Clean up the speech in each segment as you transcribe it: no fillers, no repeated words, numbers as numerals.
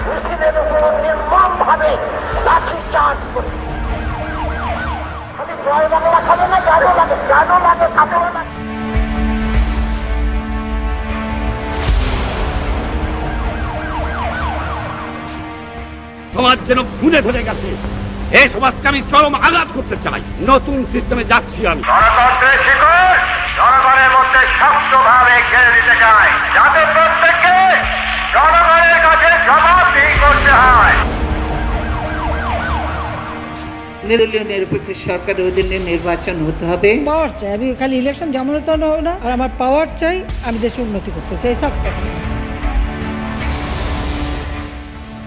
মিছিলের উপর নির্মমভাবে লাঠিচার্জ করে। জয় বাংলা খাবে না, গানও লাগে, গানও লাগে, কাপড়ও লাগে। সমাজ যেন ভুলে ভুলে গেছে, এই সমাজকে আমি চরম আঘাত করতে চাই। নতুন সিস্টেমে যাচ্ছি আমি। জনগণের মধ্যে শক্তভাবে ঘিরে দিতে চাই, যাতে প্রত্যেককে জনগণের কাছে জবাবদিহি করতে হয়। নির্দলীয় নিরপেক্ষ সরকারের অধীনে নির্বাচন হতে হবে। পাওয়ার চাই, আমি খালি ইলেকশন যেমন তো না, আর আমার পাওয়ার চাই, আমি দেশের উন্নতি করতে চাই। সাফ কথা।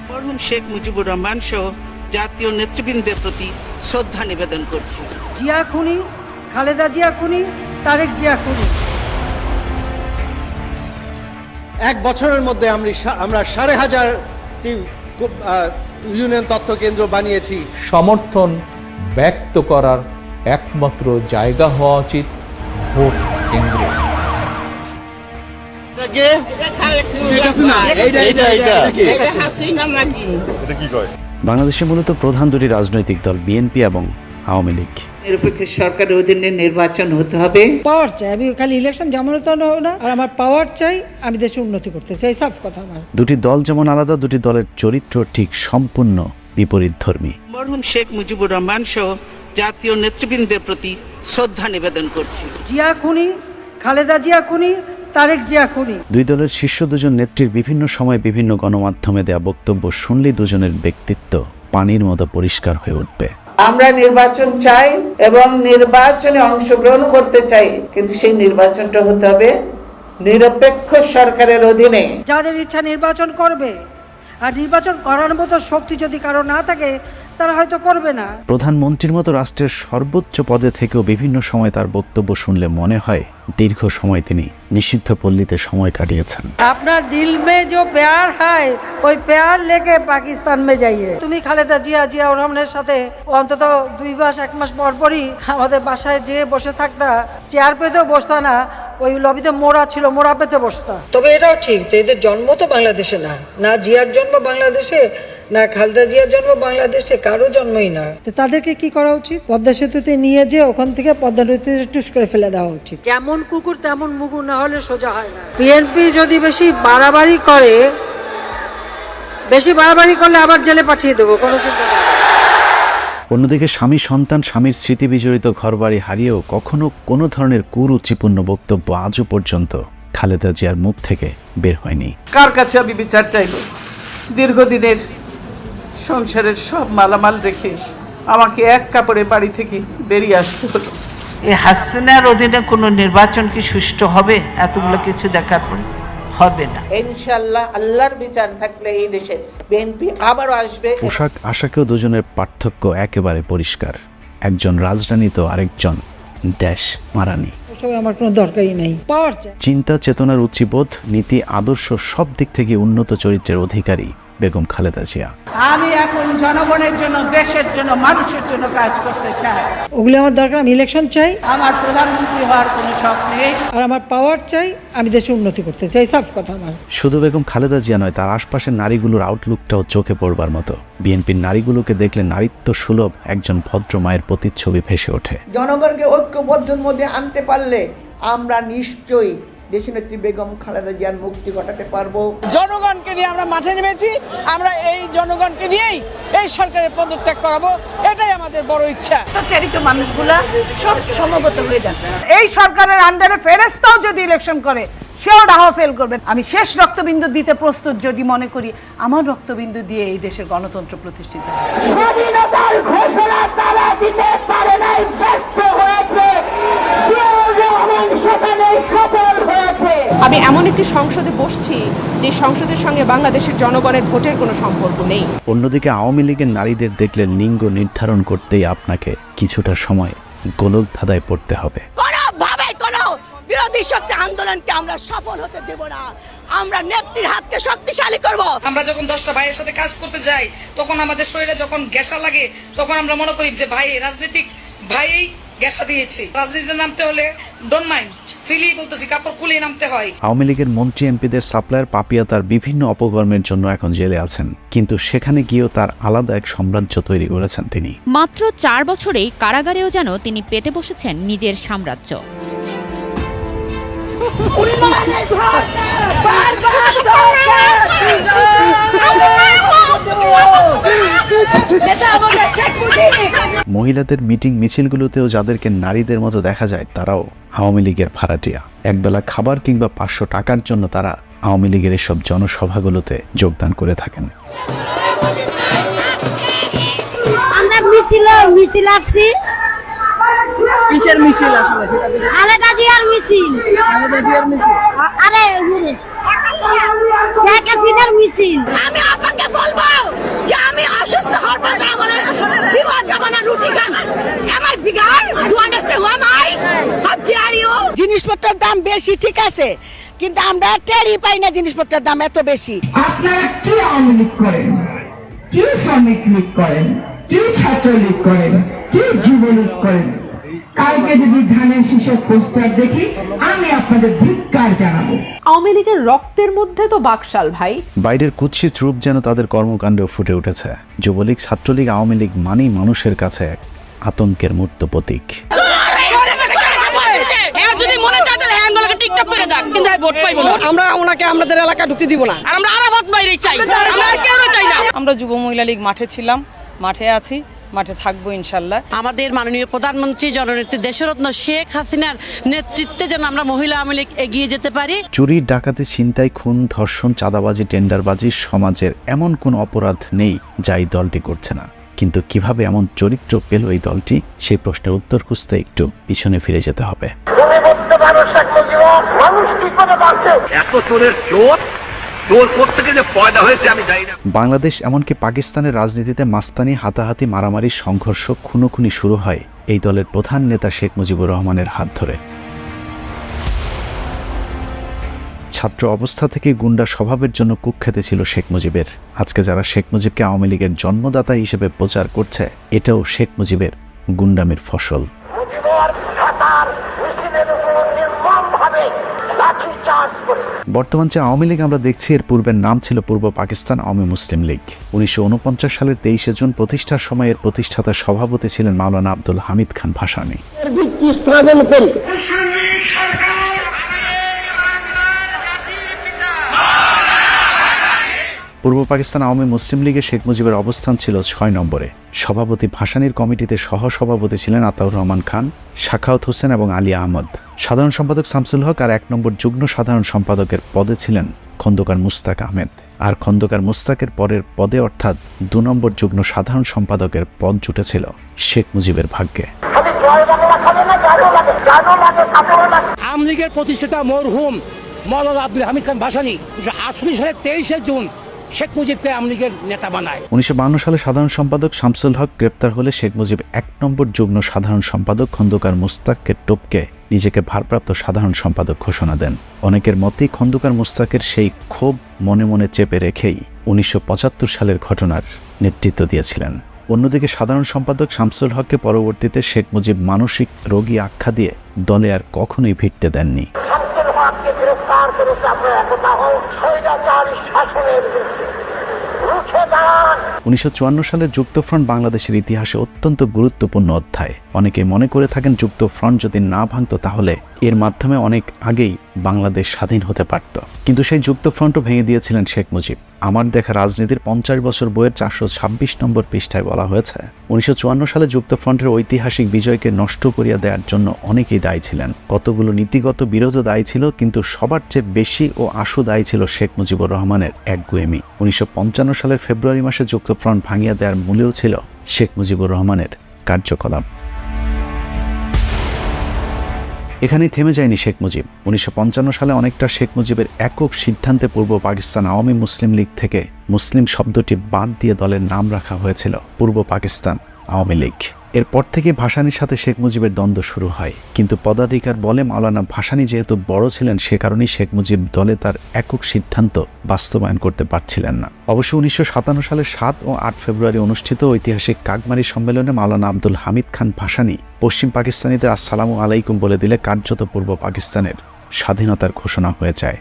মরহুম শেখ মুজিবুর রহমান সহ জাতীয় নেতৃবৃন্দের প্রতি শ্রদ্ধা নিবেদন করছি। জিয়া খুনি, খালেদা জিয়া খুনি, তারেক জিয়া খুনি। এক বছরের মধ্যে আমরা 5,500টি ইউনিয়ন তথ্য কেন্দ্র বানিয়েছি। সমর্থন ব্যক্ত করার একমাত্র জায়গা হওয়া উচিত ভোট কেন্দ্র। বাংলাদেশে মূলত প্রধান দুটি রাজনৈতিক দল বিএনপি এবং আওয়ামী লীগ। নিরপেক্ষ সরকারের অধীনে নির্বাচন হতে হবে। পাওয়ার চাই, আমি খালি ইলেকশন যেমন তো না, আর আমার পাওয়ার চাই, আমি দেশের উন্নতি করতে চাই। সাফ কথা আমার। দুটি দল যেমন আলাদা, দুটি দলের চরিত্র ঠিক সম্পূর্ণ বিপরীতধর্মী। মরহুম শেখ মুজিবুর রহমান সহ জাতীয় নেতৃবৃন্দের প্রতি শ্রদ্ধা নিবেদন করছি। জিয়া খুনি, খালেদা জিয়া খুনি, তারেক জিয়া খুনি। দুই দলের শীর্ষ দুজন নেত্রীর বিভিন্ন সময় বিভিন্ন গণমাধ্যমে দেয়া বক্তব্য শুনলে দুজনের ব্যক্তিত্ব পানির মতো পরিষ্কার হয়ে উঠবে। আমরা নির্বাচন চাই এবং নির্বাচনে অংশগ্রহণ করতে চাই, কিন্তু সেই নির্বাচনটা হতে হবে নিরপেক্ষ সরকারের অধীনে। যাদের ইচ্ছা নির্বাচন করবে, আর নির্বাচন করার মতো শক্তি যদি কারো না থাকে, তারা হয়তো করবে না। প্রধানমন্ত্রীর মতো রাষ্ট্রের সর্বোচ্চ পদে থেকেও বিভিন্ন সময় তার বক্তব্য শুনলে মনে হয় দীর্ঘ সময় তিনি নিষিদ্ধ পল্লীতে সময় কাটিয়েছেন। আপনার দিল মে जो प्यार है ওই प्यार लेके পাকিস্তান में जाइए। তুমি খালেদা জিয়া রহমানের সাথে অন্তত 2 মাস 1 মাস পর পরই আমাদের বাসায় যে বসে থাকতা, চেয়ার পেতেও বসতা না, ওই লবিতে মোড়া ছিল, মোড়া পেতে বসতা। তবে এটাও ঠিক যে এদের জন্ম তো বাংলাদেশে না, না জিয়ার জন্ম বাংলাদেশে, না খালেদা জিয়ার জন্ম বাংলাদেশে, কারো জন্মই না। তো তাদেরকে কি করা উচিত? পদ্মা সেতুতে নিয়ে যে ওখান থেকে পদ্মা নদীতে টুস করে ফেলে দেওয়া উচিত। যেমন কুকুর তেমন মুগুর, না হলে সোজা হয় না। বিএনপি যদি বেশি বাড়াবাড়ি করলে আবার জেলে পাঠিয়ে দেবো, কোনো চিন্তা নেই। অন্যদিকে স্বামী সন্তান, স্বামীর স্মৃতি বিজড়িত ঘরবাড়ি হারিয়েও কখনো কোনো ধরনের কুরুচিপূর্ণ বক্তব্য আজও পর্যন্ত খালেদা জিয়ার মুখ থেকে বের হয়নি। কার কাছে আমি বিচার চাইব? দীর্ঘদিনের সংসারের সব মালামাল রেখে আমাকে এক কাপড়ে বাড়ি থেকে বেরিয়ে আসতে হলো। এই হাসিনার অধীনে কোনো নির্বাচন কি সুষ্ঠু হবে? এতগুলো কিছু দেখার পর হবে না। ইনশাআল্লাহ আল্লাহর বিচার থাকলে এই দেশে বিএনপি আবারও আসবে। পোশাক আশাকেও দুজনের পার্থক্য একেবারে পরিষ্কার। একজন রাজরানী তো আরেকজন ড্যাশ মারানি। ওসব আমার কোনো দরকারই নেই। পাওয়ার চাই। চিন্তা চেতনার উচ্চবোধ, নীতি আদর্শ সব দিক থেকে উন্নত চরিত্রের অধিকারী বেগম খালেদা জিয়া। আমি এখন জনগণের জন্য, দেশের জন্য, মানুষের জন্য কাজ করতে চাই। ওগুলো আমার দরকার। আমি ইলেকশন চাই, আমার প্রধানমন্ত্রী হওয়ার কোনো শখ নেই, আর আমার পাওয়ার চাই, আমি দেশের উন্নতি করতে চাই। সাফ কথা আমার। শুধু বেগম খালেদা জিয়া নয়, তার আশপাশের নারীগুলোর আউটলুকটাও চোখে পড়বার মতো। বিএনপির নারীগুলোকে দেখলে নারীত্ব সুলভ একজন ভদ্র মায়ের প্রতিচ্ছবি ভেসে ওঠে। জনগণকে ঐক্যবদ্ধের মধ্যে আনতে পারলে আমরা নিশ্চয়ই দেশনেত্রী বেগম খালেদা জিয়ার মুক্তি ঘটাতে পারবো। জনগণকে নিয়ে আমরা মাঠে নেমেছি, আমরা এই জনগণকে নিয়েই এই সরকারের পদত্যাগ করাবো, এটাই আমাদের বড় ইচ্ছা। চারিত মানুষগুলা সব সমবেত হয়ে যাচ্ছে। এই সরকারের আন্ডারে ফেরেস্তাও যদি ইলেকশন করে, সেও ডাহা ফেল করবেন। আমি শেষ রক্তবিন্দু দিতে প্রস্তুত, যদি মনে করি আমার রক্তবিন্দু দিয়ে এই দেশের গণতন্ত্র প্রতিষ্ঠিত হবে। স্বাধীনতার ঘোষণা তারা দিতে পারে নাই, ব্যর্থ হয়েছে। আমি এমন একটি সংসদে বসছি যে সংসদের সঙ্গে বাংলাদেশের জনগণের ভোটের কোনো সম্পর্ক নেই। অন্যদিকে আওয়ামী লীগের নারীদের দেখলে লিঙ্গ নির্ধারণ করতেই আপনাকে কিছুটা সময় গোলক ধাঁধায় পড়তে হবে। কোনোভাবে কোনো বিরোধী শক্তি আন্দোলনকে আমরা সফল হতে দেব না। আমরা নেত্রীর হাতকে শক্তিশালী করব। আমরা যখন 10টা ভাইয়ের সাথে কাজ করতে যাই, তখন আমাদের শরীরে যখন গ্যাসা লাগে, তখন আমরা মনে করি যে ভাই রাজনৈতিক ভাই গ্যাসা দিয়েছি। রাজনীতিতে নামতে হলে ডোন্ট মাইন্ড, ফ্রিলি বলতেছি, কাপড় খুলে নামতে হয়। আওয়ামী লীগের মন্ত্রী এমপিদের সাপ্লায়ার পাপিয়া তার বিভিন্ন অপকর্মের জন্য এখন জেলে আছেন, কিন্তু সেখানে গিয়েও তার আলাদা এক সাম্রাজ্য তৈরি করেছেন তিনি। মাত্র 4 বছরেই কারাগারেও যেন তিনি পেতে বসেছেন নিজের সাম্রাজ্য। মহিলাদের মিটিং মিছিলগুলোতেও যাদেরকে নারীদের মতো দেখা যায় তারাও আওয়ামী লীগের ভাড়াটিয়া। একবেলা খাবার কিংবা 500 টাকার জন্য তারা আওয়ামী লীগের এসব জনসভাগুলোতে যোগদান করে থাকেন। আমরা মিছিল আসছি। কিসের মিছিল আসলে? খালেদা জিয়ার মিছিল। আরে শেখ হাসিনার মিছিল। আমি আপনাকে বলবো যে আমি অসুস্থ হওয়ার পর বিবাহ জামানা রুটি খান। Am I bigger? Do you understand who am I? How dare you? জিনিসপত্রের দাম বেশি ঠিক আছে, কিন্তু আমরা টেরই পাই না জিনিসপত্রের দাম এত বেশি। আপনারা কি আওয়ামী লীগ করেন, কি শ্রমিক লীগ করেন, কি ছাত্রলীগ করেন, কি যুবলীগ করেন? কালকে যদি ধানের শীষের পোস্টার দেখি আমি আপনাদের ধিক্কার জানাবো। আওয়ামী লীগের রক্তের মধ্যে তো বাকশাল ভাই। বাইরের কুৎসিত রূপ যেন তাদের কর্মকাণ্ডেও ফুটে উঠেছে। যুবলীগ, ছাত্রলীগ, আওয়ামী লীগ মানেই মানুষের কাছে এক আতঙ্কের মূর্ত প্রতীক। আমরা যুব মহিলা লীগ মাঠে ছিলাম, মাঠে আছি, মাঠে থাকবো ইনশাল্লাহ। আমাদের মাননীয় প্রধানমন্ত্রী জননেত্রী দেশরত্ন শেখ হাসিনার নেতৃত্বে যেন আমরা মহিলা আওয়ামী লীগ এগিয়ে যেতে পারি। চুরি, ডাকাতি, ছিনতাই, খুন, ধর্ষণ, চাঁদাবাজি, টেন্ডারবাজি সমাজের এমন কোন অপরাধ নেই যা এই দলটি করছে না। কিন্তু কিভাবে এমন চরিত্র পেল এই দলটি, সেই প্রশ্নের উত্তর খুঁজতে একটু পিছনে ফিরে যেতে হবে। এত চোরের চোর কোত্থেকে যে পয়দা হয়েছে আমি জানি না। বাংলাদেশ এমনকি পাকিস্তানের রাজনীতিতে মাস্তানি, হাতাহাতি, মারামারি, সংঘর্ষ, খুনোখুনি শুরু হয় এই দলের প্রধান নেতা শেখ মুজিবুর রহমানের হাত ধরে। ছাত্র অবস্থা থেকে গুন্ডা স্বভাবের জন্য কুখ্যাতি ছিল শেখ মুজিবের। আজকে যারা শেখ মুজিবকে আওয়ামী লীগের জন্মদাতা হিসেবে প্রচার করছে, এটাও শেখ মুজিবের গুন্ডামির ফসল। বর্তমান যে আওয়ামী লীগ আমরা দেখছি, এর পূর্বের নাম ছিল পূর্ব পাকিস্তান আওয়ামী মুসলিম লীগ। 1949 সালের 23শে জুন প্রতিষ্ঠার সময় এর প্রতিষ্ঠাতা সভাপতি ছিলেন মাওলানা আব্দুল হামিদ খান ভাসানী। পূর্ব পাকিস্তান আওয়ামী মুসলিম লীগে শেখ মুজিবের অবস্থান ছিল 6 নম্বরে। সভাপতি ভাসানীর কমিটিতে সহসভাপতি ছিলেন আতাউর রহমান খান, শাখাওয়াত হোসেন এবং আলী আহমদ। সাধারণ সম্পাদক শামসুল হক আর 1 নম্বর যুগ্ম সাধারণ সম্পাদকের পদে ছিলেন খন্দকার মুস্তাক আহমেদ। আর খন্দকার মুস্তাকের পরের পদে অর্থাৎ 2 নম্বর যুগ্ম সাধারণ সম্পাদকের পদ জুটেছিল শেখ মুজিবের ভাগ্যে। আওয়ামী লীগের প্রতিষ্ঠাতা মরহুম মাওলানা আব্দুল হামিদ খান ভাসানী 1980 সালের 23শে জুন শেখ মুজিবকে আওয়ামী লীগের নেতা বানায়। 1952 সালে সাধারণ সম্পাদক শামসুল হক গ্রেপ্তার হলে শেখ মুজিব 1 নম্বর যুগ্ম সাধারণ সম্পাদক খন্দকার মুস্তাককে টপকে নিজেকে ভারপ্রাপ্ত সাধারণ সম্পাদক ঘোষণা দেন। অনেকের মতেই খন্দকার মুস্তাকের সেই ক্ষোভ মনে মনে চেপে রেখেই 1975 সালের ঘটনার নেতৃত্ব দিয়েছিলেন। অন্যদিকে সাধারণ সম্পাদক শামসুল হককে পরবর্তীতে শেখ মুজিব মানসিক রোগী আখ্যা দিয়ে দলে আর কখনোই ভিড়তে দেননি। 1954 সালের যুক্তফ্রন্ট বাংলাদেশের ইতিহাসে অত্যন্ত গুরুত্বপূর্ণ অধ্যায়। অনেকে মনে করে থাকেন যুক্তফ্রন্ট যদি না ভাঙত তাহলে এর মাধ্যমে অনেক আগেই বাংলাদেশ স্বাধীন হতে পারত। কিন্তু সেই যুক্তফ্রন্টও ভেঙে দিয়েছিলেন শেখ মুজিব। আমার দেখা রাজনীতির 50 বছর বইয়ের 426 নম্বর পৃষ্ঠায় বলা হয়েছে, 1954 সালে যুক্তফ্রন্টের ঐতিহাসিক বিজয়কে নষ্ট করিয়া দেওয়ার জন্য অনেকেই দায়ী ছিলেন। কতগুলো নীতিগত বিরোধও দায়ী ছিল, কিন্তু সবার চেয়ে বেশি ও আশু দায়ী ছিল শেখ মুজিবুর রহমানের একগুয়েমি। 1955 সালের ফেব্রুয়ারি মাসে যুক্তফ্রন্ট ভাঙিয়ে দেওয়ার মূলেও ছিল শেখ মুজিবুর রহমানের কার্যকলাপ। এখানেই থেমে যায়নি শেখ মুজিব। 1955 সালে অনেকটা শেখ মুজিবের একক সিদ্ধান্তে পূর্ব পাকিস্তান আওয়ামী মুসলিম লীগ থেকে মুসলিম শব্দটি বাদ দিয়ে দলের নাম রাখা হয়েছিল পূর্ব পাকিস্তান আওয়ামী লীগ। এরপর থেকে ভাসানীর সাথে শেখ মুজিবের দ্বন্দ্ব শুরু হয়, কিন্তু পদাধিকার বলে মাওলানা ভাসানী যেহেতু বড় ছিলেন সে কারণেই শেখ মুজিব দলে তার একক সিদ্ধান্ত বাস্তবায়ন করতে পারছিলেন না। অবশ্য 1957 সালের 7 ও 8 ফেব্রুয়ারি অনুষ্ঠিত ঐতিহাসিক কাকমারি সম্মেলনে মাওলানা আব্দুল হামিদ খান ভাসানী পশ্চিম পাকিস্তানিদের আসসালামু আলাইকুম বলে দিলে কার্যত পূর্ব পাকিস্তানের স্বাধীনতার ঘোষণা হয়ে যায়।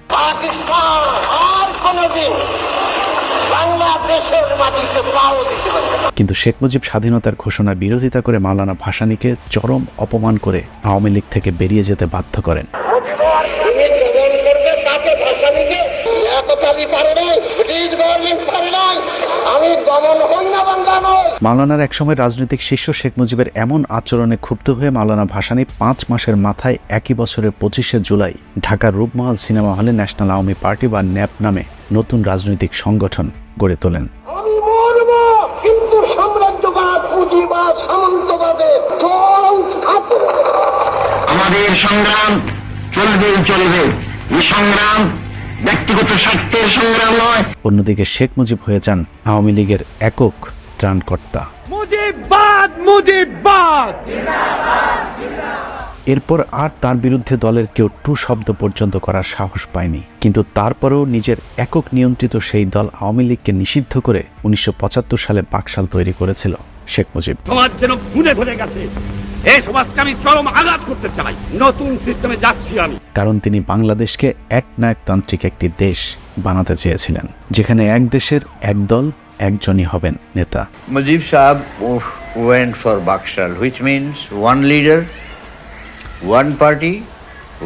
কিন্তু শেখ মুজিব স্বাধীনতার ঘোষণার বিরোধিতা করে মাওলানা ভাসানীকে চরম অপমান করে আওয়ামী লীগ থেকে বেরিয়ে যেতে বাধ্য করেন। মাওলানার একসময় রাজনৈতিক শিষ্য শেখ মুজিবের এমন আচরণে ক্ষুব্ধ হয়ে মাওলানা ভাসানী 5 মাসের মাথায় একই বছরের 25শে জুলাই ঢাকার রূপমহল সিনেমা হলে ন্যাশনাল আওয়ামী পার্টি বা ন্যাপ নামে নতুন রাজনৈতিক সংগঠন গড়ে তোলেন। আমাদের সংগ্রাম চলবে, এই সংগ্রাম ব্যক্তিগত স্বার্থের সংগ্রাম নয়। অন্যদিকে শেখ মুজিব হয়ে যান আওয়ামী লীগের একক ত্রাণকর্তা। এরপর আর তার বিরুদ্ধে দলের কেউ টু শব্দ পর্যন্ত করার সাহস পায়নি, কিন্তু তারপরেও নিজের একক নিয়ন্ত্রিত সেই দল আওয়ামী লীগকে নিষিদ্ধ করে 1975 সালে বাকশাল তৈরি করেছিল শেখ মুজিব। সমাজ যেন ভুলে ভরে গেছে, এই সমাজকে আমি চরম আঘাত করতে চাই। নতুন সিস্টেমে যাচ্ছি আমি, কারণ তিনি বাংলাদেশকে একনায়কতান্ত্রিক একটি দেশ বানাতে চেয়েছিলেন, যেখানে এক দেশের এক দল একজনই হবেন নেতা। Mujib Saab went for Bakshal, which means one leader, one party,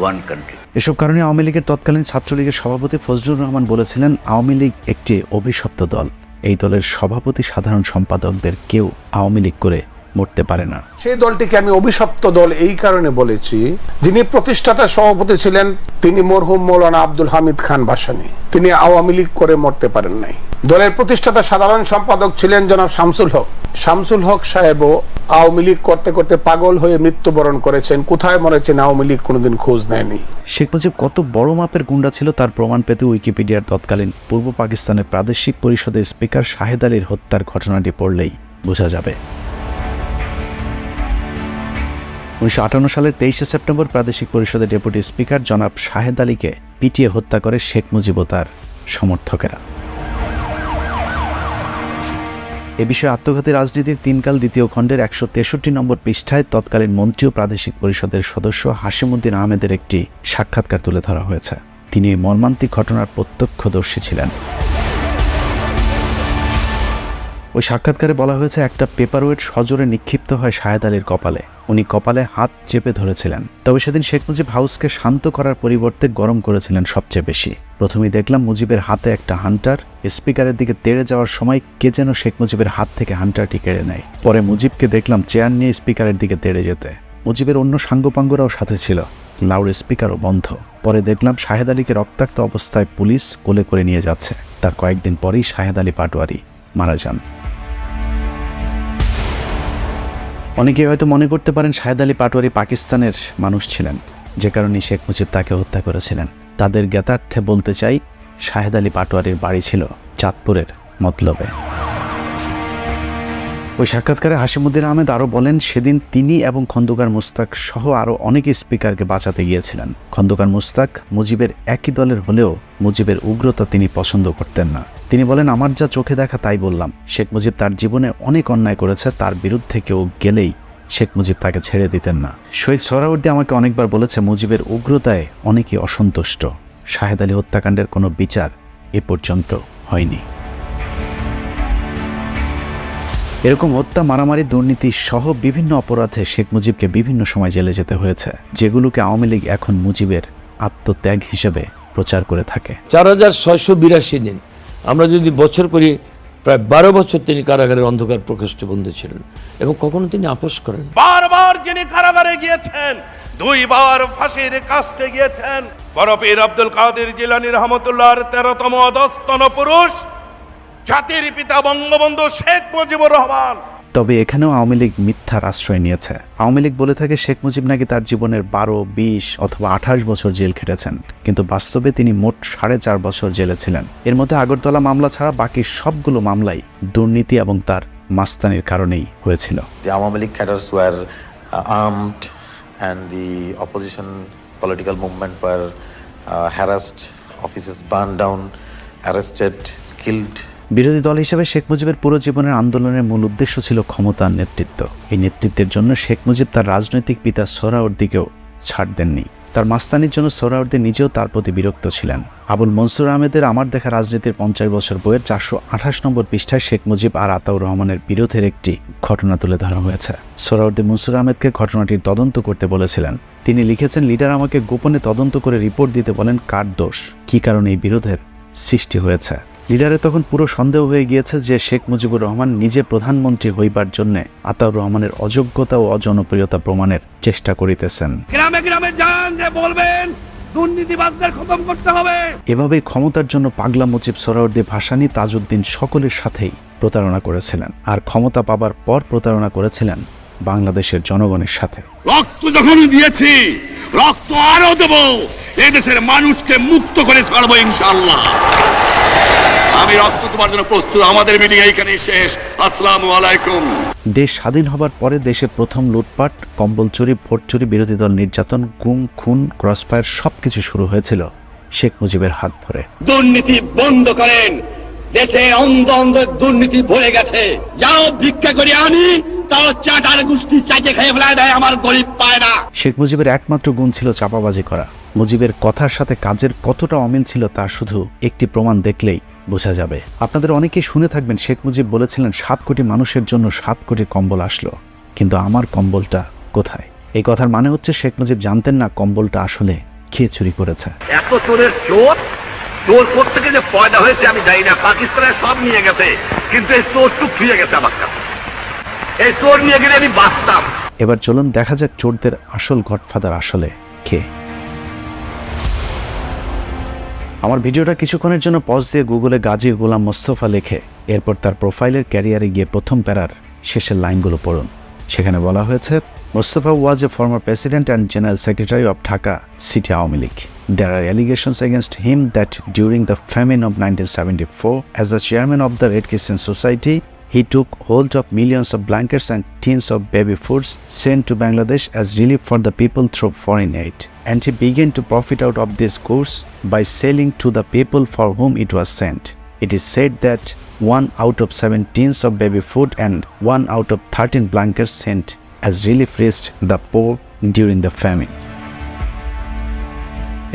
one country. এসব কারণে আওয়ামী লীগের তৎকালীন ছাত্রলীগের সভাপতি ফজলুর রহমান বলেছিলেন, আওয়ামী লীগ একটি অভিশপ্ত দল, এই দলের সভাপতি সাধারণ সম্পাদকদের কেউ আওয়ামী লীগ করে মরতে পারে না। সেই দলটিকে আমি অভিশপ্ত দল এই কারণে বলেছি, যিনি প্রতিষ্ঠাতা সভাপতি ছিলেন তিনি মরহুম মৌলানা আব্দুল হামিদ খান ভাসানী, তিনি আওয়ামী লীগ করে মরতে পারেন নাই। দলের প্রতিষ্ঠাতা সাধারণ সম্পাদক ছিলেন জনাব শামসুল হক। শামসুল হক সাহেবও আওয়ামী লীগ করতে করতে পাগল হয়ে মৃত্যুবরণ করেছেন। কোথায় মরেছেন আওয়ামী লীগ কোনোদিন খোঁজ নেয়নি। শেখ মুজিব কত বড় মাপের গুন্ডা ছিল তার প্রমাণ পেতে উইকিপিডিয়ার তৎকালীন পূর্ব পাকিস্তানের প্রাদেশিক পরিষদের স্পিকার শাহেদ আলীর হত্যার ঘটনাটি পড়লেই বোঝা যাবে। 1958 সালের 23শে সেপ্টেম্বর প্রাদেশিক পরিষদের ডেপুটি স্পিকার জনাব শাহেদ আলীকে পিটিয়ে হত্যা করে শেখ মুজিব ও তার সমর্থকেরা। এ বিষয়ে আত্মঘাতী রাজনীতির 3 কাল দ্বিতীয় খণ্ডের 163 নম্বর পৃষ্ঠায় তৎকালীন মন্ত্রী ও প্রাদেশিক পরিষদের সদস্য হাশিমউদ্দিন আহমেদের একটি সাক্ষাৎকার তুলে ধরা হয়েছে। তিনি এই মর্মান্তিক ঘটনার প্রত্যক্ষদর্শী ছিলেন। ওই সাক্ষাৎকারে বলা হয়েছে, একটা পেপারওয়েট সজোরে নিক্ষিপ্ত হয় শাহেদ আলীর কপালে। উনি কপালে হাত চেপে ধরেছিলেন। তবে সেদিন শেখ মুজিব হাউসকে শান্ত করার পরিবর্তে গরম করেছিলেন সবচেয়ে বেশি। প্রথমেই দেখলাম মুজিবের হাতে একটা হান্টার, স্পিকারের দিকে তেড়ে যাওয়ার সময় কে যেন শেখ মুজিবের হাত থেকে হান্টারটি কেড়ে নেয়। পরে মুজিবকে দেখলাম চেয়ার নিয়ে স্পিকারের দিকে তেড়ে যেতে। মুজিবের অন্য সাঙ্গপাঙ্গরাও সাথে ছিল, লাউড স্পিকারও বন্ধ। পরে দেখলাম শাহেদ আলীকে রক্তাক্ত অবস্থায় পুলিশ কোলে করে নিয়ে যাচ্ছে। তার কয়েকদিন পরেই শাহেদ আলী পাটোয়ারি মারা যান। অনেকে হয়তো মনে করতে পারেন শাহেদ আলী পাটোয়ারি পাকিস্তানের মানুষ ছিলেন, যে কারণে শেখ মুজিব তাকে হত্যা করেছিলেন। তাদের জ্ঞাতার্থে বলতে চাই, শাহেদ আলী পাটোয়ারির বাড়ি ছিল চাঁদপুরের মতলবে। ওই সাক্ষাৎকারে হাশিমউদ্দিন আহমেদ আরও বলেন, সেদিন তিনি এবং খন্দকার মুস্তাক সহ আরও অনেকে স্পিকারকে বাঁচাতে গিয়েছিলেন। খন্দকার মুস্তাক মুজিবের একই দলের হলেও মুজিবের উগ্রতা তিনি পছন্দ করতেন না। তিনি বলেন, আমার যা চোখে দেখা তাই বললাম। শেখ মুজিব তার জীবনে অনেক অন্যায় করেছে, তার বিরুদ্ধে কেউ গেলেই শেখ মুজিব তাকে ছেড়ে দিতেন না। শহীদ সোহরাওয়ার্দী আমাকে অনেকবার বলেছে, মুজিবের উগ্রতায় অনেকেই অসন্তুষ্ট। শাহেদ আলী হত্যাকাণ্ডের কোনো বিচার এ পর্যন্ত হয়নি। এরকম হত্যা, মারামারি, দুর্নীতি সহ বিভিন্ন অপরাধে শেখ মুজিবকে বিভিন্ন সময় জেলে যেতে হয়েছে, যেগুলোকে আওয়ামী লীগ এখন মুজিবের আত্মত্যাগ হিসেবে প্রচার করে থাকে। 4682 দিন, আমরা যদি বছর করি, প্রায় 12 বছর তিনি কারাগারের অন্ধকার প্রকোষ্ঠে বন্দী ছিলেন এবং কখনো তিনি আপোষ করেন। বারবার যিনি কারাগারে গিয়েছেন, 2 বার ফাঁসির কাস্টে গিয়েছেন, বরপীর আব্দুল কাদের জিলানী রহমতুল্লাহর 13তম অধস্তন পুরুষ, জাতির পিতা বঙ্গবন্ধু শেখ মুজিবুর রহমান। তবে এখানেও আওয়ামী লীগ মিথ্যার আশ্রয় নিয়েছে। আওয়ামী লীগ বলে থাকে শেখ মুজিব নাকি তার জীবনের 12, 20 অথবা 28 বছর জেল খেটেছেন, কিন্তু বাস্তবে তিনি মোট 4.5 বছর জেলে ছিলেন। এর মধ্যে আগরতলা মামলা ছাড়া বাকি সবগুলো মামলাই দুর্নীতি এবং তার মাস্তানির কারণেই হয়েছিল। The Awami League cadres were armed and the opposition political movement were harassed, offices burned down, arrested, killed. বিরোধী দল হিসেবে শেখ মুজিবের পুরো জীবনের আন্দোলনের মূল উদ্দেশ্য ছিল ক্ষমতার নেতৃত্ব। এই নেতৃত্বের জন্য শেখ মুজিব তার রাজনৈতিক পিতা সোহরাওয়ার্দীকেও ছাড় দেননি। তার মাস্তানির জন্য সোহরাওয়ার্দী নিজেও তার প্রতি বিরক্ত ছিলেন। আবুল মনসুর আহমেদের আমার দেখা রাজনীতির 50 বছর বইয়ের 428 নম্বর পৃষ্ঠায় শেখ মুজিব আর আতাউর রহমানের বিরোধের একটি ঘটনা তুলে ধরা হয়েছে। সোহরাওয়ার্দী মনসুর আহমেদকে ঘটনাটির তদন্ত করতে বলেছিলেন। তিনি লিখেছেন, লিডার আমাকে গোপনে তদন্ত করে রিপোর্ট দিতে বলেন কার দোষ, কী কারণে এই বিরোধের সৃষ্টি হয়েছে। লিডারের তখন পুরো সন্দেহ হয়ে গিয়েছে যে শেখ মুজিবুর রহমান নিজে প্রধানমন্ত্রী হইবার জন্য আতাউর রহমানের অযোগ্যতা ও অজনপ্রিয়তা প্রমাণের চেষ্টা করিতেছেন। গ্রামে গ্রামে যান, যে বলবেন দুর্নীতিবাজদের খতম করতে হবে। এভাবেই ক্ষমতার জন্য পাগলা মুজিব, সোহরাওয়ার্দী, ভাসানী, তাজউদ্দিন সকলের সাথেই প্রতারণা করেছিলেন। আর ক্ষমতা পাবার পর প্রতারণা করেছিলেন বাংলাদেশের জনগণের সাথে। রক্ত যখন দিয়েছি, রক্ত আরো দেব। এই দেশের মানুষকে মুক্ত করে ছাড়বো ইনশাআল্লাহ। আমি রক্ত তোমার জন্য প্রস্তুত। আমাদের মিটিং এইখানেই শেষ। আসসালামু আলাইকুম। দেশ স্বাধীন হবার পরে দেশে প্রথম লুটপাট, কম্বল চুরি, ভোট চুরি, বিরোধী দল নির্যাতন, গুম, খুন, ক্রসফায়ার সবকিছু শুরু হয়েছিল শেখ মুজিবের হাত ধরে। দুর্নীতি বন্ধ করেন, দেশে অন্ধ অন্ধ দুর্নীতি ভরে গেছে। যাও ভিক্ষা করে আনি, তাও চাটার গোষ্ঠী চাইতে খেয়ে ফেলায় দেয়, আমার গরিব পায় না। শেখ মুজিবের একমাত্র গুণ ছিল চাপাবাজি করা। মুজিবের কথার সাথে কাজের কতটা অমিল ছিল তা শুধু একটি প্রমাণ দেখলেই বোঝা যাবে। আপনাদের অনেকেই শুনে থাকবেন শেখ মুজিব বলেছিলেন 7 কোটি মানুষের জন্য 7 কোটি কম্বল আসলো, কিন্তু আমার কম্বলটা কোথায়? এই কথার মানে হচ্ছে শেখ মুজিব জানতেন না কম্বলটা আসলে কে চুরি করেছে। এত চোরের চোর, চোর কোত্থেকে যে পয়দা হয়েছে আমি জানি না। পাকিস্তানের সব নিয়ে গেছে, কিন্তু এই চোর টুক ফিরে গেছে আমার কাছে। এই চোর নিয়ে গেলে আমি বাঁচতাম। এবার চলুন দেখা যাক চোরদের আসল গডফাদার আসলে কে। আমার ভিডিওটা কিছুক্ষণের জন্য পজ দিয়ে গুগলে গাজী গোলাম মোস্তফা লেখে এরপর তার প্রোফাইলের ক্যারিয়ারে গিয়ে প্রথম প্যারার শেষের লাইনগুলো পড়ুন। সেখানে বলা হয়েছে, Mustafa was a former president and general secretary of Dhaka City Awami League. There are allegations against him that during the famine of 1974, as the chairman of the Red Crescent Society, he took hold of millions of blankets and tins of baby foods sent to Bangladesh as relief for the people through foreign aid. And he began to profit out of this goods by selling to the people for whom it was sent. It is said that 1 out of 7 tins of baby food and 1 out of 13 blankets sent as relief reached the poor during the famine.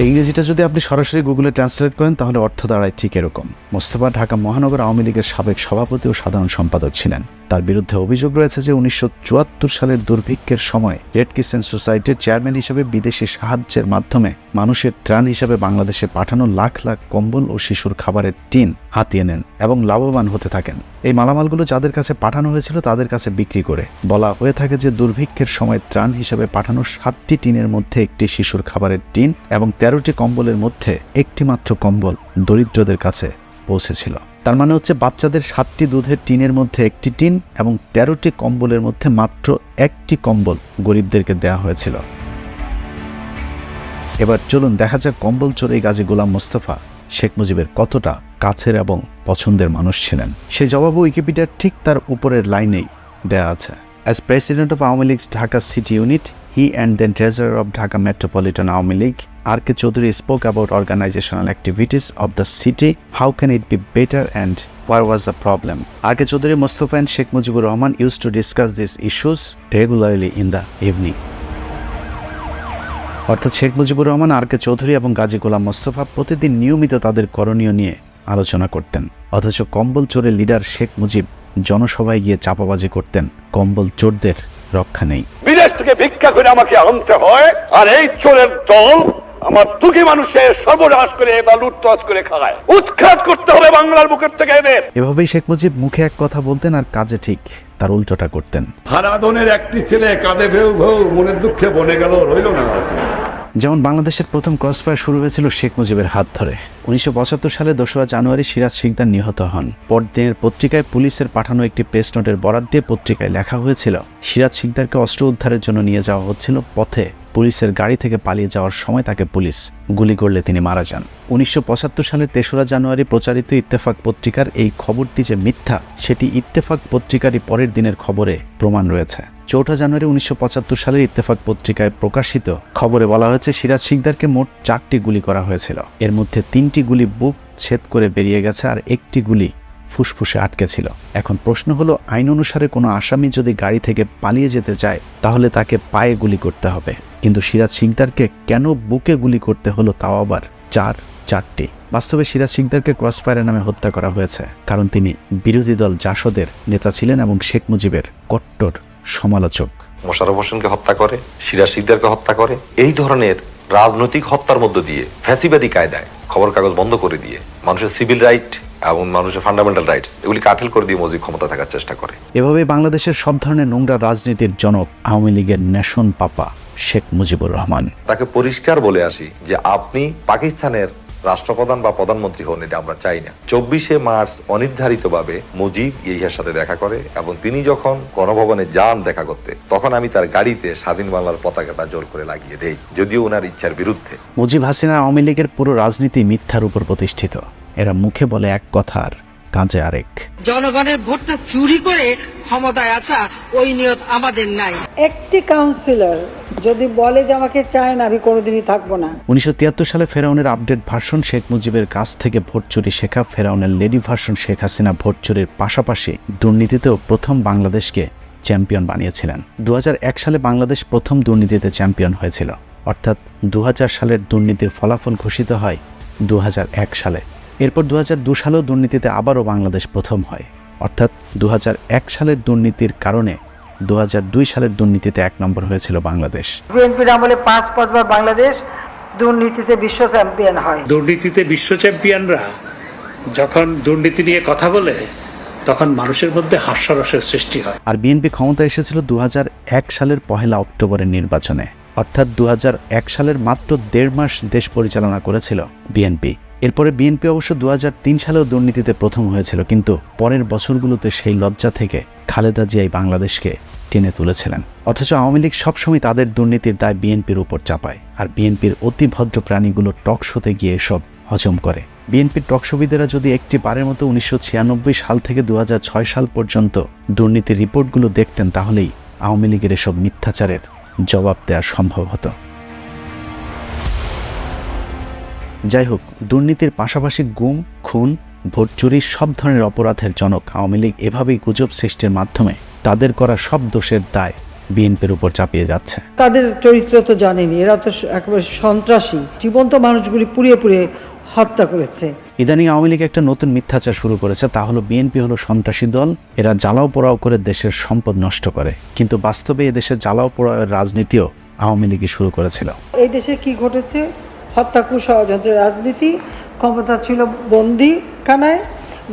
এই ইংরেজিটা যদি আপনি সরাসরি গুগলে translate করেন তাহলে অর্থ দাঁড়ায় ঠিক এরকম। মোস্তফা ঢাকা মহানগর আওয়ামী লীগের সাবেক সভাপতি ও সাধারণ সম্পাদক ছিলেন। তার বিরুদ্ধে অভিযোগ রয়েছে যে 1974 সালের দুর্ভিক্ষের সময় রেড ক্রিসেন্ট সোসাইটির চেয়ারম্যান হিসেবে বিদেশি সাহায্যের মাধ্যমে মানুষের ত্রাণ হিসেবে বাংলাদেশে পাঠানো লাখ লাখ কম্বল ও শিশুর খাবারের টিন হাতিয়ে নেন এবং লাভবান হতে থাকেন। এই মালামালগুলো যাদের কাছে পাঠানো হয়েছিল তাদের কাছে বিক্রি করে বলা হয়ে থাকে যে দুর্ভিক্ষের সময় ত্রাণ হিসেবে পাঠানো 7টি টিনের মধ্যে একটি শিশুর খাবারের টিন এবং 13টি কম্বলের মধ্যে একটি মাত্র কম্বল দরিদ্রদের কাছে পৌঁছেছিল। তার মানে হচ্ছে বাচ্চাদের 7টি দুধের টিনের মধ্যে একটি টিন এবং 13টি কম্বলের মধ্যে মাত্র একটি কম্বল গরিবদেরকে দেয়া হয়েছিল। এবার চলুন দেখা যাক কম্বল চোরে গাজী গোলাম মোস্তফা শেখ মুজিবের কতটা কাছের এবং পছন্দের মানুষ ছিলেন। সেই জবাবও উইকিপিডিয়ার ঠিক তার উপরের লাইনেই দেয়া আছে। As president of Awami League's Dhaka City Unit, he and then treasurer of Dhaka Metropolitan Awami League, R.K. Chaudhary spoke about organizational activities of the city, how can it be better and where was the problem. R.K. Chaudhary, Mustafa and Sheikh Mujibur Rahman used to discuss these issues regularly in the evening. অর্থাৎ Sheikh Mujibur Rahman, R K. Chowdhury এবং গাজী গোলাম মোস্তফা প্রতিদিন নিয়মিত তাদের করণীয় নিয়ে আলোচনা করতেন। অথচ কম্বল চোরের লিডার শেখ মুজিব জনসভায় গিয়ে চাপাবাজি করতেন। কম্বল চোরদের রক্ষা নেই। বিদেশ থেকে ভিক্ষা করে আমাকে আনতে হয়, আর এই চোরের দল আমার দুঃখী মানুষের সর্বনাশ করে বা লুটতরাজ করে খায়। উৎখাত করতে হবে বাংলার বুকের থেকে এদের। এভাবেই শেখ মুজিব মুখে এক কথা বলতেন আর কাজে ঠিক তার উল্টোটা করতেন। হারাধনের একটি ছেলে কাঁদে ভেউ ভেউ মনের দুঃখে বনে গেল, রইল না। যেমন বাংলাদেশের প্রথম ক্রসফায়ার শুরু হয়েছিল শেখ মুজিবের হাত ধরে। 1975 সালে 2রা জানুয়ারি সিরাজ শিকদার নিহত হন। পরদিনের পত্রিকায় পুলিশের পাঠানো একটি প্রেস নোটের বরাত দিয়ে পত্রিকায় লেখা হয়েছিল, সিরাজ শিকদারকে অস্ত্র উদ্ধারের জন্য নিয়ে যাওয়া হচ্ছিল, পথে পুলিশের গাড়ি থেকে পালিয়ে যাওয়ার সময় তাকে পুলিশ গুলি করলে তিনি মারা যান। 1975 সালের 3রা জানুয়ারি প্রচারিত ইত্তেফাক পত্রিকার এই খবরটি যে মিথ্যা সেটি ইত্তেফাক পত্রিকারই পরের দিনের খবরে প্রমাণ রয়েছে। 4 জানুয়ারি 1975 সালের ইত্তেফাক পত্রিকায় প্রকাশিত খবরে বলা হয়েছে সিরাজ শিকদারকে মোট 4টি গুলি করা হয়েছিল। এর মধ্যে 3টি গুলি বুক ছেদ করে বেরিয়ে গেছে আর 1টি গুলি ফুসফুসে আটকে ছিল। এখন প্রশ্ন হলো, আইন অনুসারে কোনো আসামি যদি গাড়ি থেকে পালিয়ে যেতে চায় তাহলে তাকে পায়ে গুলি করতে হবে, কিন্তু সিরাজ শিকদারকে কেন বুকে গুলি করতে হলো, তাও আবার 4টি? বাস্তবে সিরাজ শিকদারকে ক্রসফায়ারের নামে হত্যা করা হয়েছে কারণ তিনি বিরোধী দল জাসদের নেতা ছিলেন এবং শেখ মুজিবের কট্টর সমালোচক। মোশাররফ হোসেনকে হত্যা করে, সিরাজ শিকদারকে হত্যা করে, এই ধরনের রাজনৈতিক হত্যার মধ্য দিয়ে ফ্যাসিবাদী কায়দায় খবর কাগজ বন্ধ করে দিয়ে মানুষের সিভিল রাইট এবং মানুষের ফান্ডামেন্টাল রাইটস এগুলি কাঠিল করে দিয়ে মুজিব ক্ষমতা থাকার চেষ্টা করে। এভাবে বাংলাদেশের সব ধরনের নোংরা রাজনীতির জনক আওয়ামী লীগের নেশন পাপা শেখ মুজিবুর রহমান। তাকে পরিষ্কার বলে আসি যে আপনি পাকিস্তানের রাষ্ট্রপ্রধান বা প্রধানমন্ত্রী হন, এটা আমরা চাই না। 24শে মার্চ অনির্ধারিতভাবে মুজিব ইহিয়ার সাথে দেখা করে এবং তিনি যখন গণভবনে যান দেখা করতে, তখন আমি তার গাড়িতে স্বাধীন বাংলার পতাকাটা জোর করে লাগিয়ে দেই, যদিও ওনার ইচ্ছার বিরুদ্ধে। মুজিব হাসিনা আওয়ামী লীগের পুরো রাজনীতি মিথ্যার উপর প্রতিষ্ঠিত। এরা মুখে বলে এক কথা আর কাজে আরেক। জনগণের ভোটটা চুরি করে ক্ষমতায় আসা ওই নিয়ত আমাদের নাই। একটি কাউন্সিলর যদি বলে যে আমাকে চায় না, আমি কোনোদিনই থাকবো না। 1973 সালে ফেরাউনের আপডেট ভার্সন শেখ মুজিবের কাছ থেকে ভোট চুরি শেখা, ফেরাউনের lady version Sheikh Hasina vote চুরির পাশাপাশি দুর্নীতিতেও প্রথম বাংলাদেশকে চ্যাম্পিয়ন বানিয়েছিলেন। 2001 সালে বাংলাদেশ প্রথম দুর্নীতিতে চ্যাম্পিয়ন হয়েছিল, অর্থাৎ 2000 সালের দুর্নীতির ফলাফল ঘোষিত হয় 2001 সালে। এরপর 2002 সালেও দুর্নীতিতে আবারও বাংলাদেশ প্রথম হয়, অর্থাৎ 2001 সালের দুর্নীতির কারণে 2002 সালের দুর্নীতিতে 1 নম্বর হয়েছিল বাংলাদেশ। বিএনপির আমলে 5 বার বাংলাদেশ দুর্নীতিতে বিশ্ব চ্যাম্পিয়ন হয়। দুর্নীতিতে বিশ্ব চ্যাম্পিয়নরা যখন দুর্নীতি নিয়ে কথা বলে তখন মানুষের মধ্যে হাস্যরসের সৃষ্টি হয়। আর বিএনপি ক্ষমতা এসেছিল 2001 সালের 1 অক্টোবরের নির্বাচনে, অর্থাৎ 2001 সালের মাত্র 1.5 মাস দেশ পরিচালনা করেছিল বিএনপি। এরপরে বিএনপি অবশ্য 2003 সালেও দুর্নীতিতে প্রথম হয়েছিল, কিন্তু পরের বছরগুলোতে সেই লজ্জা থেকে খালেদা জিয়াই বাংলাদেশকে টেনে তুলেছিলেন। অথচ আওয়ামী লীগ সবসময় তাদের দুর্নীতির দায় বিএনপির উপর চাপায়, আর বিএনপির অতি ভদ্র প্রাণীগুলো টক শোতে গিয়ে এসব হজম করে। বিএনপির টকশোবিদেরা যদি একটি বারের মতো 1996 সাল থেকে 2006 সাল পর্যন্ত দুর্নীতির রিপোর্টগুলো দেখতেন, তাহলেই আওয়ামী লীগের এসব মিথ্যাচারের জবাব দেওয়া সম্ভব হতো। যাই হোক, দুর্নীতির পাশাপাশি গুম, খুন, ভোট চুরি সব ধরনের অপরাধের জনক আওয়ামী লীগ এভাবেই গুজব সৃষ্টির মাধ্যমে তাদের করা সব দোষের দায় বিএনপির উপর চাপিয়ে যাচ্ছে। তাদের চরিত্র তো জানেনি, এরা তো একেবারে সন্ত্রাসী, জীবন্ত মানুষগুলি পুড়িয়ে পুড়িয়ে হত্যা করেছে। ইদানিং আওয়ামী লীগ একটা নতুন মিথ্যাচার শুরু করেছে, তা হলো বিএনপি হলো সন্ত্রাসী দল, এরা জ্বালাও পোড়াও করে দেশের সম্পদ নষ্ট করে। কিন্তু বাস্তবে এদেশে জ্বালাও পোড়াওয়ের রাজনীতিও আওয়ামী লীগই শুরু করেছিল। এই দেশে কি ঘটেছে? হত্যা, ষড়যন্ত্রের রাজনীতি, ক্ষমতা ছিল বন্দিখানায়,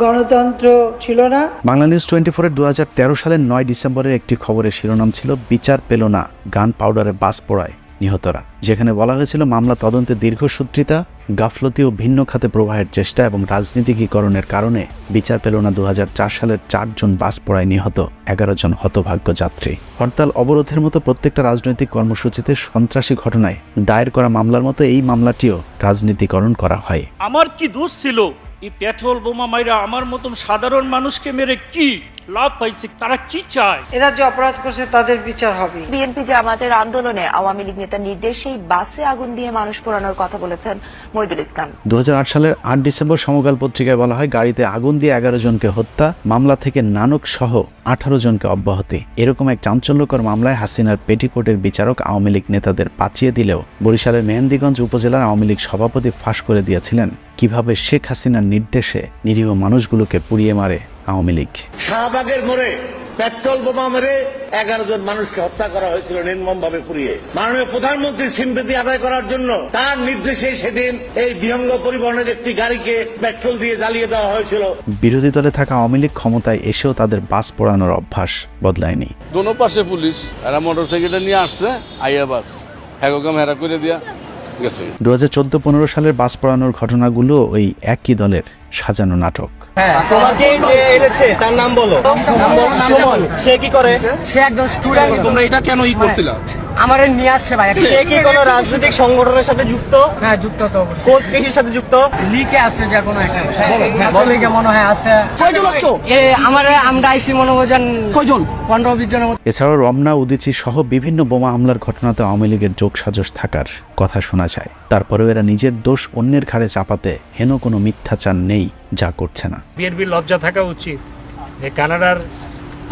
গণতন্ত্র ছিল না। বাংলা নিউজ 24-এর 2013 সালের 9 ডিসেম্বরের একটি খবরের শিরোনাম ছিল বিচার পেল না, গান পাউডারে বাস পোড়ায় নিহতরা, যেখানে বলা হয়েছিল মামলা তদন্তে দীর্ঘসূত্রিতা, গাফলতি ও ভিন্ন খাতে প্রবাহের চেষ্টা এবং রাজনীতিকীকরণের কারণে বিচার পেল না 2004 সালের 4 জন বাস পোড়ায় নিহত 11 জন হতভাগ্য যাত্রী। হরতাল, অবরোধের মতো প্রত্যেকটা রাজনৈতিক কর্মসূচিতে সন্ত্রাসী ঘটনায় দায়ের করা মামলার মতো এই মামলাটিও রাজনীতিকরণ করা হয়। আমার কি দোষ ছিল? এই পেট্রোল বোমা মাইরা আমার মতন সাধারণ মানুষকে মেরে কি লাভ পাইছে? তারা কি চায়? এরা যে অপরাধ করছে তাদের বিচার হবে। বিএনপি জামাতের আন্দোলনে আওয়ামী লীগ নেতার নির্দেশেই বাসে আগুন দিয়ে মানুষ পোড়ানোর কথা বলেছেন মহিদুল ইসলাম। 2008 সালের 8 ডিসেম্বর সমকাল পত্রিকায় বলা হয় গাড়িতে আগুন দিয়ে 11 জনকে হত্যা, মামলা থেকে নানক সহ 18 জনকে অব্যাহতি। এরকম এক চাঞ্চল্যকর মামলায় হাসিনার পেটিকোটের বিচারক আওয়ামী লীগ নেতাদের পাঠিয়ে দিলেও বরিশালের মেহেন্দিগঞ্জ উপজেলার আওয়ামী লীগ সভাপতি ফাঁস করে দিয়েছিলেন কিভাবে শেখ হাসিনার নির্দেশে নিরীহ মানুষগুলোকে পুড়িয়ে মারে আওয়ামী লীগ। শাহবাগের মোড়ে পেট্রোল বোমা মেরে 11 জন মানুষকে হত্যা করা হয়েছিল নির্মমভাবে পুড়িয়ে। মাননীয় প্রধানমন্ত্রীর সিম্পেথি আদায় করার জন্য তার নির্দেশে সেদিন এই বিহঙ্গ পরিবহনের একটি গাড়িকে পেট্রোল দিয়ে জ্বালিয়ে দেওয়া হয়েছিল। বিরোধী দলে থাকা আওয়ামী লীগ ক্ষমতায় এসেও তাদের বাস পোড়ানোর অভ্যাস বদলায়নি। দোনো পাশে পুলিশ, এরা মোটরসাইকেলটা নিয়ে আসছে, আইয়া বাস হ্যাগোকাম হেরা করে দিয়া গেছে। 2014-15 সালের বাস পোড়ানোর ঘটনাগুলো ওই একই দলের সাজানো নাটক। তোমাকে যে এনেছে তার নাম বলো। সে কি করে? সে একজন স্টুডেন্ট। তোমরা এটা কেন করছিলা? আমার নিয়ে আসছে ভাই। সে কি কোনো রাজনৈতিক সংগঠনের সাথে যুক্ত? হ্যাঁ যুক্ত তো। কোন পেশির সাথে যুক্ত? লিকে আছে যে কোনো একটা। লিকে মনে হয় আছে। কয়জন আসছো? আমরা আইসি মনোবজান কয়জন? 15-20 জনের মতো। এছাড়াও রমনা, উদীচী সহ বিভিন্ন বোমা হামলার ঘটনাতে আওয়ামী লীগের যোগসাজশ থাকার কথা শোনা যায়। তারপরেও এরা নিজের দোষ অন্যের ঘাড়ে চাপাতে হেন কোনো মিথ্যাচার নেই যা করছে না। বিএনপির লজ্জা থাকা উচিত যে কানাডার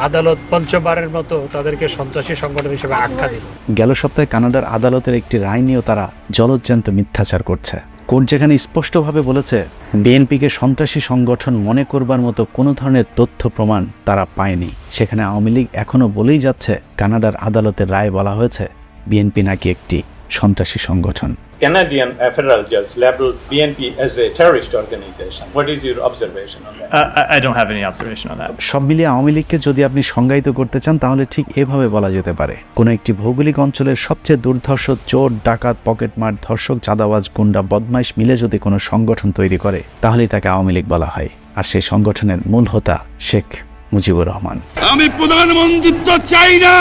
আদালত পঞ্চমবারের মতো তাদেরকে সন্ত্রাসী সংগঠন হিসেবে আখ্যা দিল। গেল সপ্তাহে কানাডার আদালতের একটি রায় নিয়েও তারা জলজ্যান্ত মিথ্যাচার করছে। কোর্ট যেখানে স্পষ্টভাবে বলেছে বিএনপিকে সন্ত্রাসী সংগঠন মনে করবার মতো কোনো ধরনের তথ্য প্রমাণ তারা পায়নি, সেখানে আওয়ামী লীগ এখনও বলেই যাচ্ছে কানাডার আদালতের রায়ে বলা হয়েছে বিএনপি নাকি একটি সন্ত্রাসী সংগঠন। Canadian federal judge labeled BNP as a terrorist organization. What is your observation on that? I don't have any observation on that. সব মিলিয়ে আওয়ামী লীগকে যদি আপনি সংজ্ঞায়িত করতে চান তাহলে ঠিক এভাবে বলা যেতে পারে, কোনো একটি ভৌগোলিক অঞ্চলের সবচেয়ে দুর্ধর্ষ চোর, ডাকাত, পকেটমার, ধর্ষক, চাঁদাবাজ, গুন্ডা, বদমাইশ মিলে যদি কোনো সংগঠন তৈরি করে তাহলেই তাকে আওয়ামী লীগ বলা হয়। আর সেই সংগঠনের মূল হোতা শেখ মুজিবুর রহমান। আমি প্রধানমন্ত্রিত্ব চাই না,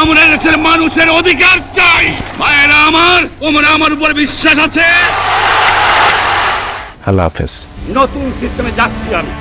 আমরা দেশের মানুষের অধিকার চাই। ভাইয়েরা আমার উপর বিশ্বাস আছে। আল্লাহ হাফেজ। নতুন সিস্টেমে যাচ্ছি আমি।